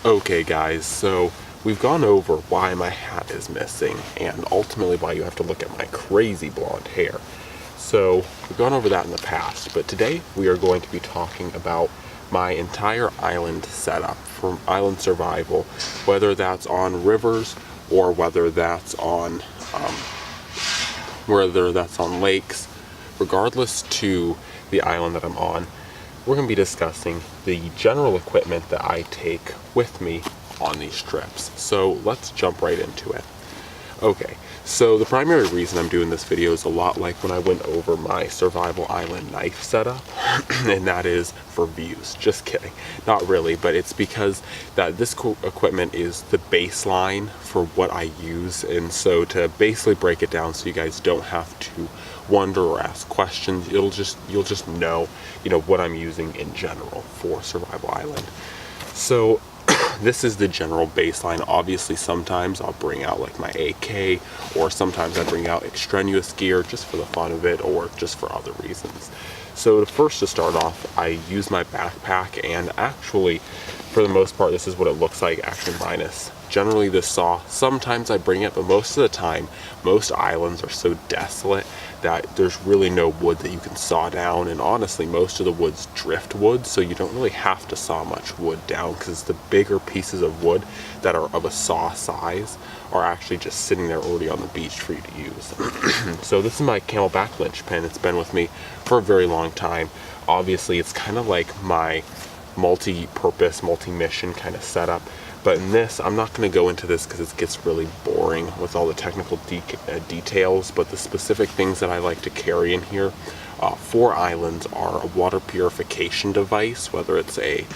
Okay guys, so we've gone over why my hat is missing and ultimately why you have to look at my crazy blonde hair. So we've gone over that in the past, but today we are going to be talking about my entire island setup for island survival, whether that's on rivers or whether that's on lakes, regardless to the island that I'm on. We're going to be discussing the general equipment that I take with me on these trips. So let's jump right into it. Okay, so the primary reason I'm doing this video is a lot like when I went over my survival island knife setup, and that is for views. Just kidding. Not really, but it's because that this equipment is the baseline for what I use, and so to basically break it down so you guys don't have to wonder or ask questions, you'll just know, what I'm using in general for survival island. So this is the general baseline. Obviously sometimes I'll bring out like my AK, or sometimes I bring out extraneous gear just for the fun of it or just for other reasons. So first, to start off, I use my backpack, and actually for the most part this is what it looks like, actually minus generally the saw. Sometimes I bring it, but most of the time most islands are so desolate that there's really no wood that you can saw down, and honestly most of the wood's driftwood, so you don't really have to saw much wood down because the bigger pieces of wood that are of a saw size are actually just sitting there already on the beach for you to use. So this is my Camelback linchpin. It's been with me for a very long time. Obviously it's kind of like my multi-purpose, multi-mission kind of setup. But in this, I'm not going to go into this because it gets really boring with all the technical details, but the specific things that I like to carry in here for islands are a water purification device, whether it's a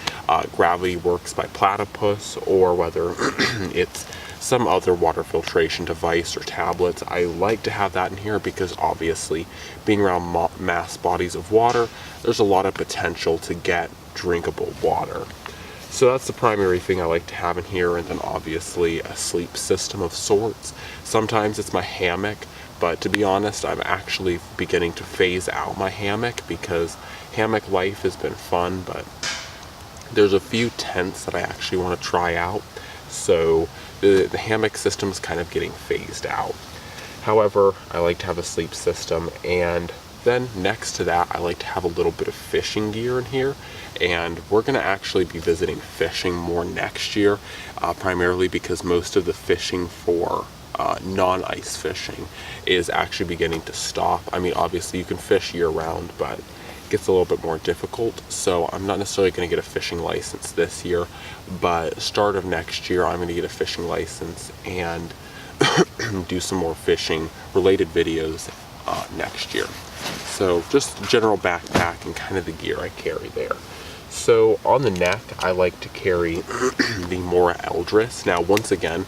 Gravity Works by Platypus, or whether it's some other water filtration device or tablets. I like to have that in here because obviously being around mass bodies of water, there's a lot of potential to get drinkable water. So that's the primary thing I like to have in here, and then obviously a sleep system of sorts. Sometimes it's my hammock, but to be honest, I'm actually beginning to phase out my hammock because hammock life has been fun, but there's a few tents that I actually want to try out, so the hammock system is kind of getting phased out. However, I like to have a sleep system, and then next to that I like to have a little bit of fishing gear in here, and we're going to actually be visiting fishing more next year, primarily because most of the fishing for non-ice fishing is actually beginning to stop. I mean, obviously you can fish year-round, but it gets a little bit more difficult, so I'm not necessarily going to get a fishing license this year, but start of next year I'm going to get a fishing license and do some more fishing related videos next year. So just general backpack and kind of the gear I carry there. So on the neck, I like to carry the Mora Eldris. Now, once again,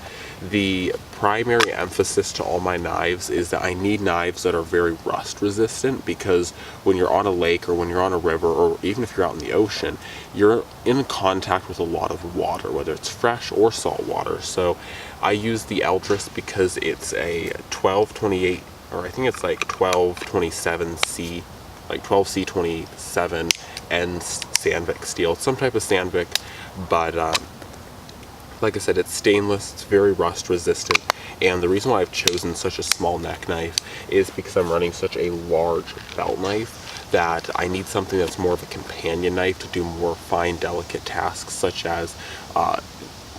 the primary emphasis to all my knives is that I need knives that are very rust resistant, because when you're on a lake or when you're on a river, or even if you're out in the ocean, you're in contact with a lot of water, whether it's fresh or salt water. So I use the Eldris because it's a 1228, or I think it's like 1227C, like 12C27 and Sandvik steel. It's some type of Sandvik, but like I said, it's stainless, it's very rust resistant, and the reason why I've chosen such a small neck knife is because I'm running such a large belt knife that I need something that's more of a companion knife to do more fine, delicate tasks, such as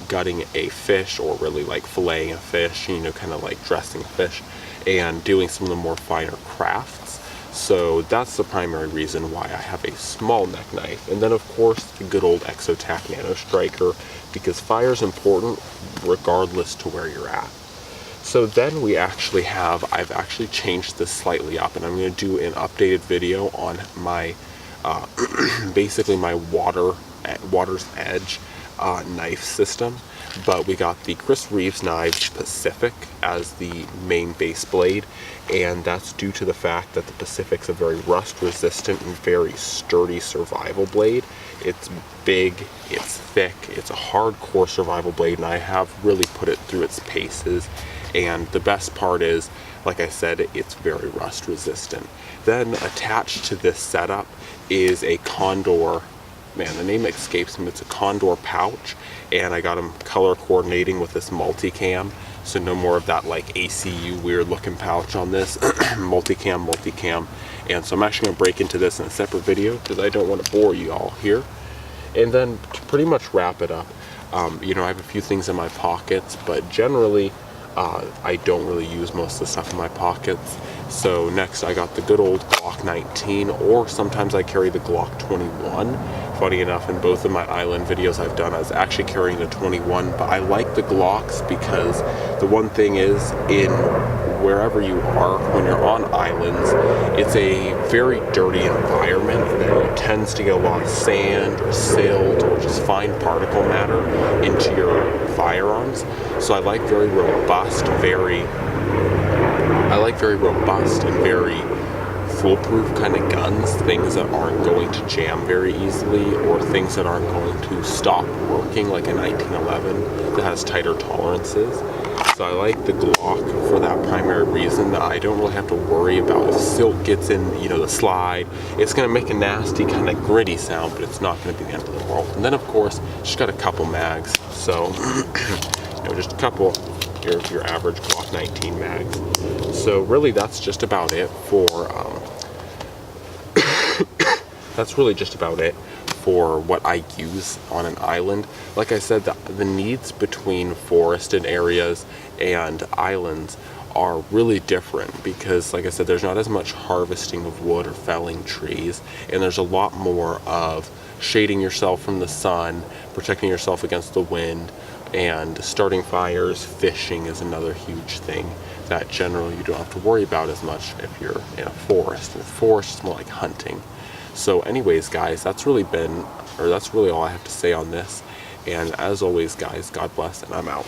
gutting a fish, or really like filleting a fish, kind of like dressing a fish, and doing some of the more finer crafts. So that's the primary reason why I have a small neck knife. And then of course the good old Exotac Nano Striker, because fire is important regardless to where you're at. So then we actually have, I've actually changed this slightly up, and I'm going to do an updated video on my basically my Water's Edge knife system. But we got the Chris Reeves Knives Pacific as the main base blade, and that's due to the fact that the Pacific's a very rust resistant and very sturdy survival blade. It's big, it's thick, it's a hardcore survival blade, and I have really put it through its paces. And the best part is, like I said, it's very rust resistant. Then attached to this setup is a Condor man, the name escapes me. It's a Condor pouch, and I got them color coordinating with this multicam, so no more of that like ACU weird looking pouch on this. multicam. And so I'm actually going to break into this in a separate video because I don't want to bore you all here. And then to pretty much wrap it up, you know, I have a few things in my pockets, but generally I don't really use most of the stuff in my pockets. So next I got the good old Glock 19, or sometimes I carry the Glock 21. Funny enough, in both of my island videos I've done, I was actually carrying the 21, but I like the Glocks because the one thing is, in wherever you are, when you're on islands, it's a very dirty environment. There tends to get a lot of sand, silt, or just fine particle matter into your firearms. So I like very robust and very foolproof kind of guns, things that aren't going to jam very easily, or things that aren't going to stop working, like a 1911 that has tighter tolerances. So I like the Glock for that primary reason, that I don't really have to worry about if silt gets in, you know, the slide. It's going to make a nasty kind of gritty sound, but it's not going to be the end of the world. And then of course, just got a couple mags. So, you know, just a couple, your average Glock 19 mags. So really that's just about it for, for what I use on an island. Like I said, the needs between forested areas and islands are really different because, like I said, there's not as much harvesting of wood or felling trees, and there's a lot more of shading yourself from the sun, protecting yourself against the wind, and starting fires. Fishing is another huge thing that generally you don't have to worry about as much if you're in a forest. In a forest, it's more like hunting. So anyways, guys, that's really all I have to say on this. And as always, guys, God bless, and I'm out.